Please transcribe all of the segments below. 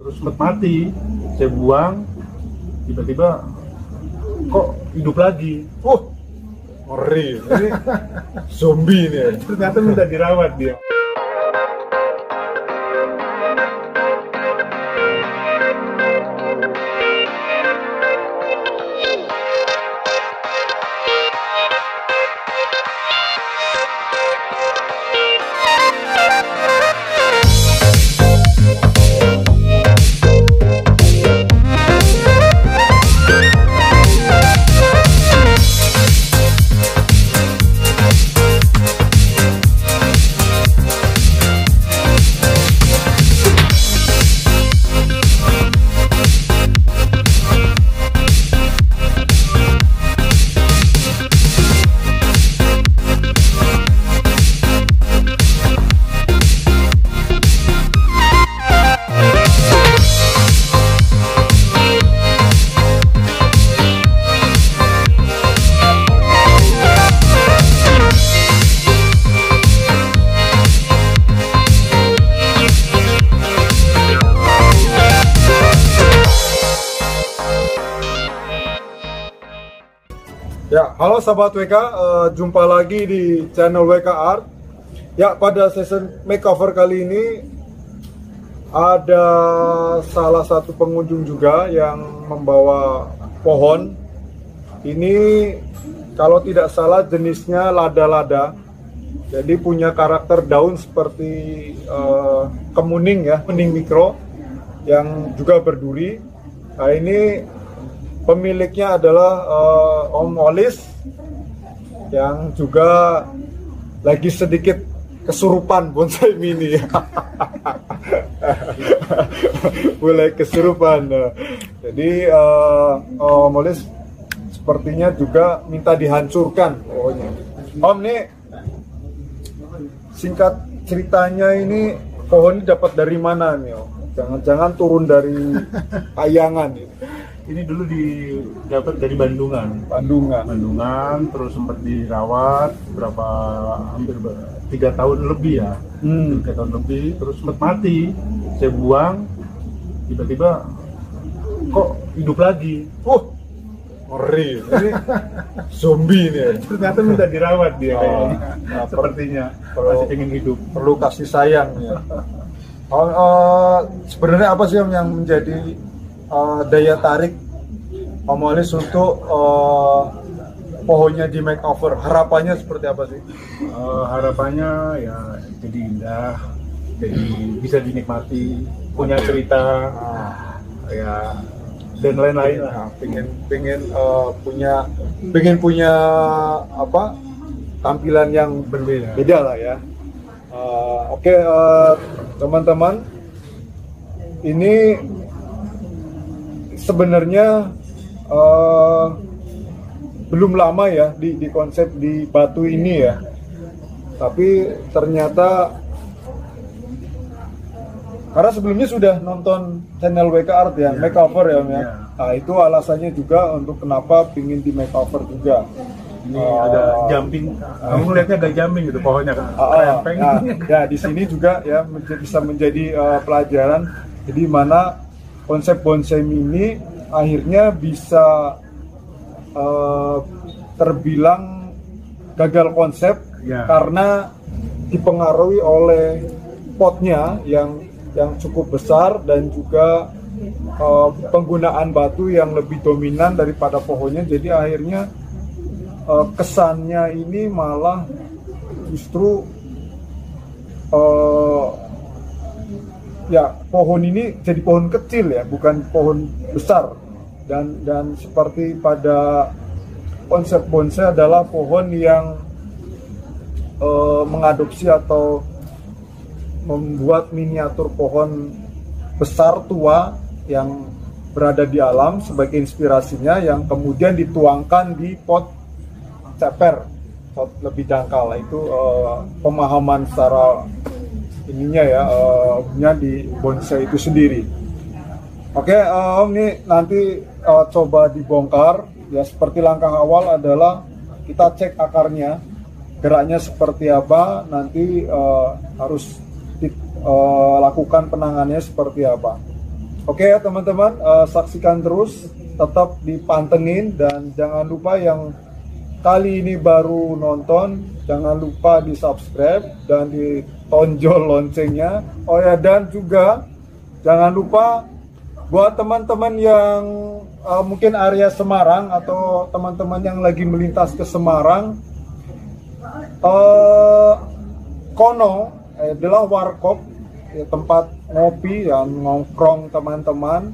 Terus sempat mati, saya buang, tiba-tiba kok hidup lagi. Ngeri, ini zombie nih. Ternyata minta dirawat dia. Ya, halo sahabat WK, jumpa lagi di channel WK Art. Ya, pada session makeover kali ini ada salah satu pengunjung juga yang membawa pohon. Ini kalau tidak salah jenisnya lada-lada. Jadi punya karakter daun seperti kemuning ya, kemuning mikro yang juga berduri. Nah, ini pemiliknya adalah Om Olis yang juga lagi sedikit kesurupan bonsai mini. Mulai kesurupan. Jadi Om Olis sepertinya juga minta dihancurkan pokoknya. Om, nih singkat ceritanya ini pohon ini dapat dari mana nih Om? Jangan-jangan turun dari kayangan ini. Ini dulu didapat dari Bandungan, terus sempat dirawat berapa, hampir 3 tahun lebih ya, 3 tahun lebih, terus sempat mati, saya buang, tiba-tiba kok hidup lagi. Ngeri, ini zombie nih. Ternyata minta dirawat dia kayaknya, sepertinya masih ingin hidup. Perlu kasih sayang ya. Sebenarnya apa sih Om yang menjadi daya tarik Om Olis untuk pohonnya di makeover? Harapannya seperti apa sih? Harapannya ya jadi indah, jadi bisa dinikmati, punya cerita, ya dan lain-lain lah. Pengen punya apa, tampilan yang beda lah ya. Oke, teman-teman, ini sebenarnya belum lama ya di konsep di batu ini ya, tapi ternyata karena sebelumnya sudah nonton channel WK Art ya, makeover ya Om ya. Nah, itu alasannya juga untuk kenapa pingin di makeover juga. Ini ada jumping, kamu lihatnya ada jumping gitu pohonnya kan. Ya di sini juga ya bisa menjadi pelajaran jadi mana konsep bonsai mini akhirnya bisa terbilang gagal konsep karena dipengaruhi oleh potnya yang cukup besar dan juga penggunaan batu yang lebih dominan daripada pohonnya. Jadi akhirnya kesannya ini malah justru ya pohon ini jadi pohon kecil ya, bukan pohon besar. Dan seperti pada konsep bonsai adalah pohon yang mengadopsi atau membuat miniatur pohon besar tua yang berada di alam sebagai inspirasinya, yang kemudian dituangkan di pot ceper, pot lebih dangkal. Itu pemahaman secara ininya ya, di bonsai itu sendiri. Oke, Om, ini nanti coba dibongkar ya. Seperti langkah awal adalah kita cek akarnya, geraknya seperti apa, nanti harus lakukan penanganannya seperti apa. Oke ya teman-teman, saksikan terus, tetap dipantengin, dan jangan lupa yang kali ini baru nonton, jangan lupa di subscribe dan ditonjol loncengnya. Oh ya, dan juga jangan lupa buat teman-teman yang mungkin area Semarang atau teman-teman yang lagi melintas ke Semarang, Kono adalah warkop, ya, tempat ngopi dan nongkrong teman-teman.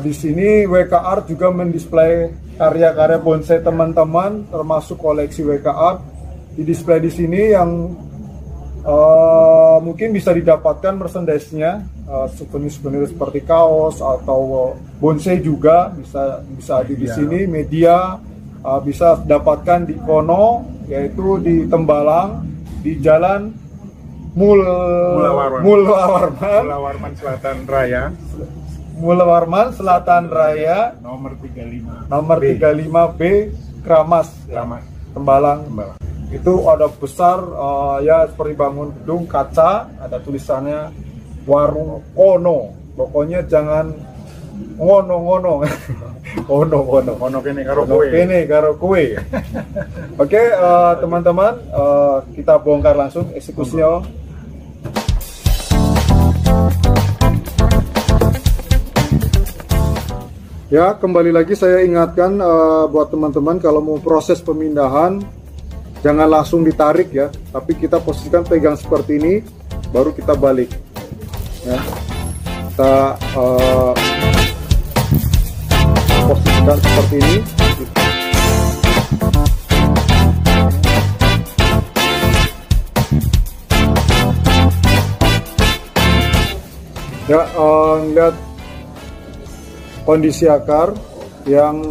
Di sini WK Art juga mendisplay karya-karya bonsai teman-teman, termasuk koleksi WK Art di display di sini yang mungkin bisa didapatkan merchandise-nya, souvenir-souvenir seperti kaos atau bonsai juga bisa ada di sini. Media bisa dapatkan di Kono, yaitu di Tembalang, di Jalan Mulawarman Selatan Raya. Mulawarman Selatan Raya Nomor 35. Nomor 35B, Kramas. Kramas. Tembalang. Itu ada besar, ya seperti bangun gedung kaca, ada tulisannya Warung Kono. Pokoknya jangan ngono-ngono. Ono kene karo kowe. Oke, teman-teman, kita bongkar langsung eksekusinya. Ya, kembali lagi saya ingatkan buat teman-teman, kalau mau proses pemindahan jangan langsung ditarik ya, tapi kita posisikan pegang seperti ini, baru kita balik. Ya, kita posisikan seperti ini. Ya, lihat kondisi akar yang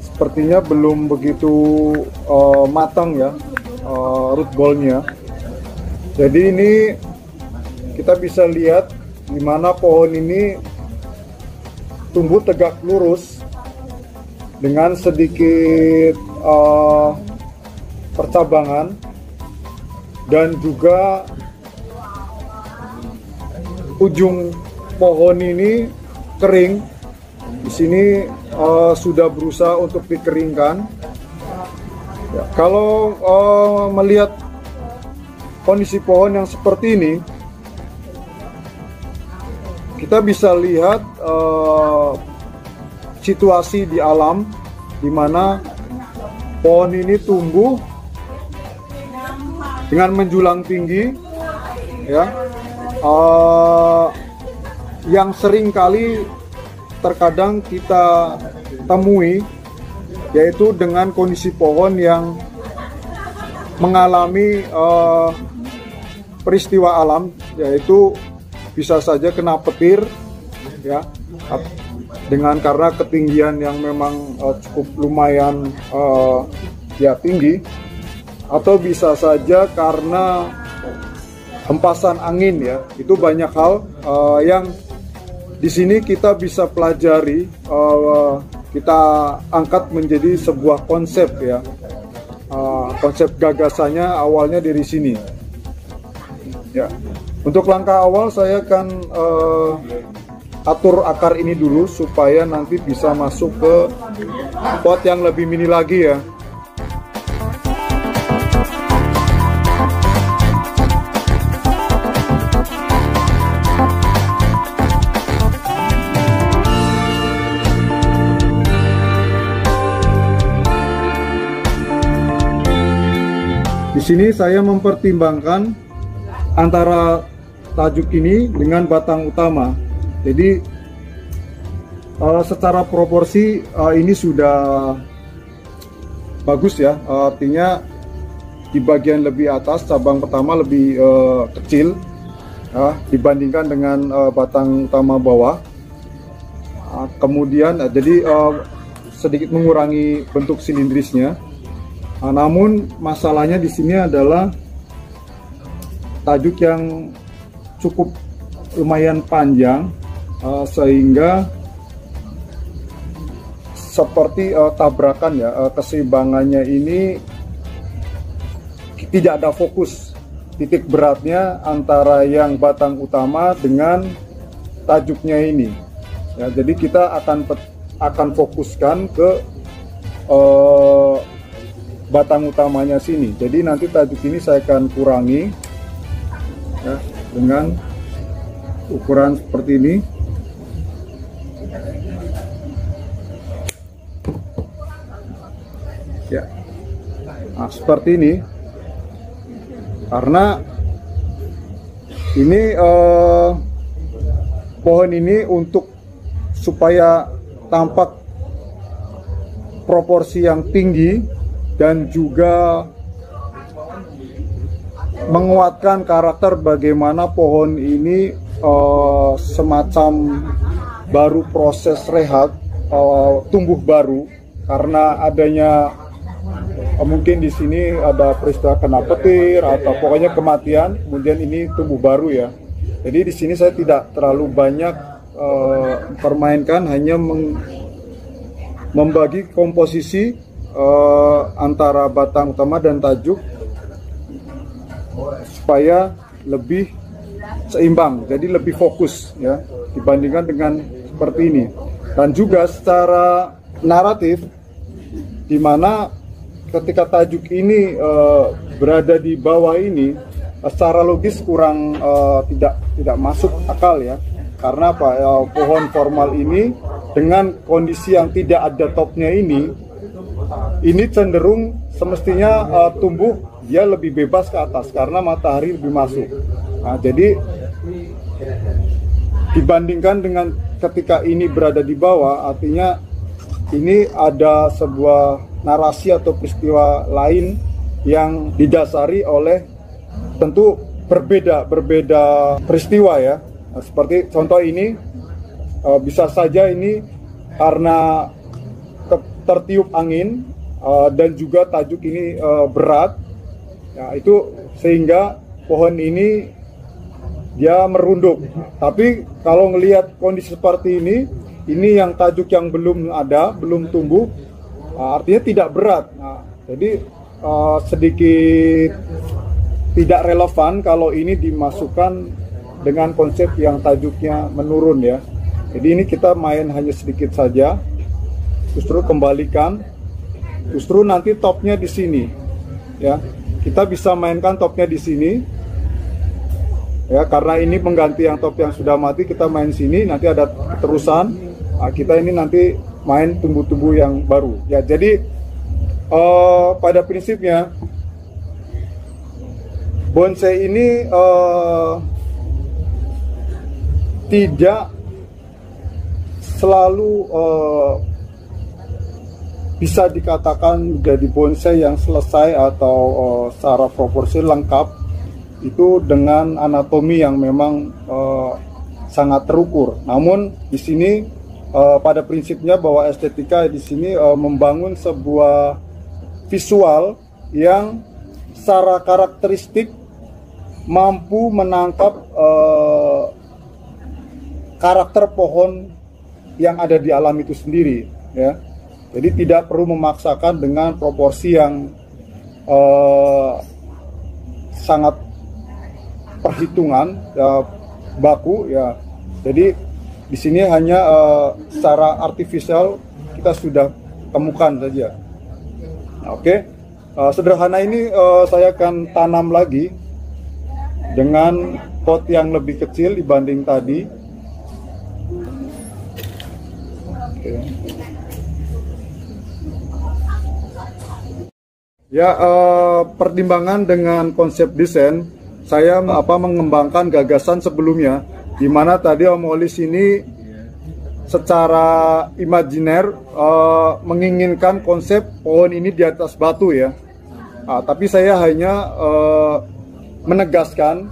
sepertinya belum begitu matang ya, root ball-nya. Jadi ini kita bisa lihat di mana pohon ini tumbuh tegak lurus dengan sedikit percabangan, dan juga ujung pohon ini kering. Di sini sudah berusaha untuk dikeringkan. Ya, kalau melihat kondisi pohon yang seperti ini, kita bisa lihat situasi di alam di mana pohon ini tumbuh dengan menjulang tinggi, ya, yang sering kali terkadang kita temui, yaitu dengan kondisi pohon yang mengalami peristiwa alam, yaitu bisa saja kena petir ya, karena ketinggian yang memang cukup lumayan ya tinggi, atau bisa saja karena hempasan angin ya. Itu banyak hal yang di sini kita bisa pelajari, kita angkat menjadi sebuah konsep ya. Konsep gagasannya awalnya dari sini. Ya, untuk langkah awal saya akan atur akar ini dulu supaya nanti bisa masuk ke pot yang lebih mini lagi ya. Di sini saya mempertimbangkan antara tajuk ini dengan batang utama. Jadi secara proporsi ini sudah bagus ya. Artinya di bagian lebih atas cabang pertama lebih kecil dibandingkan dengan batang utama bawah. Kemudian jadi sedikit mengurangi bentuk silindrisnya. Namun masalahnya di sini adalah tajuk yang cukup lumayan panjang, sehingga seperti tabrakan ya, keseimbangannya ini tidak ada fokus titik beratnya antara yang batang utama dengan tajuknya ini. Ya, jadi kita akan fokuskan ke batang utamanya sini. Jadi nanti tajuk ini saya akan kurangi ya, dengan ukuran seperti ini. Ya, nah, seperti ini. Karena ini pohon ini untuk supaya tampak proporsi yang tinggi dan juga menguatkan karakter bagaimana pohon ini semacam baru proses rehat, tumbuh baru karena adanya mungkin di sini ada peristiwa kena petir atau pokoknya kematian, kemudian ini tumbuh baru ya. Jadi di sini saya tidak terlalu banyak permainkan, hanya membagi komposisi antara batang utama dan tajuk supaya lebih seimbang, jadi lebih fokus ya dibandingkan dengan seperti ini. Dan juga secara naratif, di mana ketika tajuk ini berada di bawah ini, secara logis kurang tidak masuk akal ya. Karena apa? Pohon formal ini dengan kondisi yang tidak ada topnya ini cenderung semestinya tumbuh dia lebih bebas ke atas karena matahari lebih masuk. Nah, jadi dibandingkan dengan ketika ini berada di bawah, artinya ini ada sebuah narasi atau peristiwa lain yang didasari oleh tentu berbeda peristiwa ya. Nah, seperti contoh ini bisa saja ini karena tertiup angin dan juga tajuk ini berat ya, itu sehingga pohon ini dia merunduk. Tapi kalau melihat kondisi seperti ini yang tajuk yang belum ada, belum tumbuh, artinya tidak berat. Nah, jadi sedikit tidak relevan kalau ini dimasukkan dengan konsep yang tajuknya menurun ya. Jadi ini kita main hanya sedikit saja, justru kembalikan, justru nanti topnya di sini ya. Kita bisa mainkan topnya di sini ya, karena ini mengganti yang top yang sudah mati, kita main sini, nanti ada keterusan. Nah, kita ini nanti main tumbuh-tumbuh yang baru ya. Jadi pada prinsipnya bonsai ini tidak selalu bisa dikatakan menjadi bonsai yang selesai atau secara proporsi lengkap itu dengan anatomi yang memang sangat terukur. Namun di sini pada prinsipnya bahwa estetika di sini membangun sebuah visual yang secara karakteristik mampu menangkap karakter pohon yang ada di alam itu sendiri ya. Jadi tidak perlu memaksakan dengan proporsi yang sangat perhitungan ya, baku ya. Jadi di sini hanya secara artifisial kita sudah temukan saja. Nah, oke. Sederhana ini saya akan tanam lagi dengan pot yang lebih kecil dibanding tadi. Oke. Ya, pertimbangan dengan konsep desain, saya mengembangkan gagasan sebelumnya, di mana tadi Om Olis ini secara imajiner menginginkan konsep pohon ini di atas batu ya. Tapi saya hanya menegaskan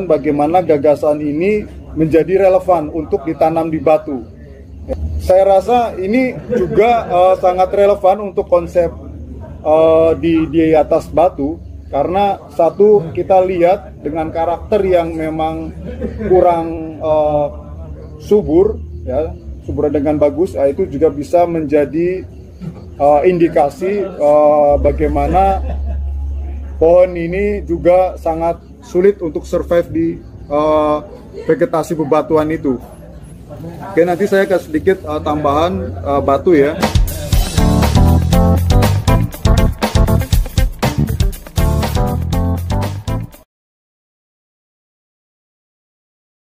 bagaimana gagasan ini menjadi relevan untuk ditanam di batu. Saya rasa ini juga sangat relevan untuk konsep di atas batu, karena satu, kita lihat dengan karakter yang memang kurang subur ya, subur dengan bagus, itu juga bisa menjadi indikasi bagaimana pohon ini juga sangat sulit untuk survive di vegetasi bebatuan itu. Oke, nanti saya kasih sedikit tambahan batu ya.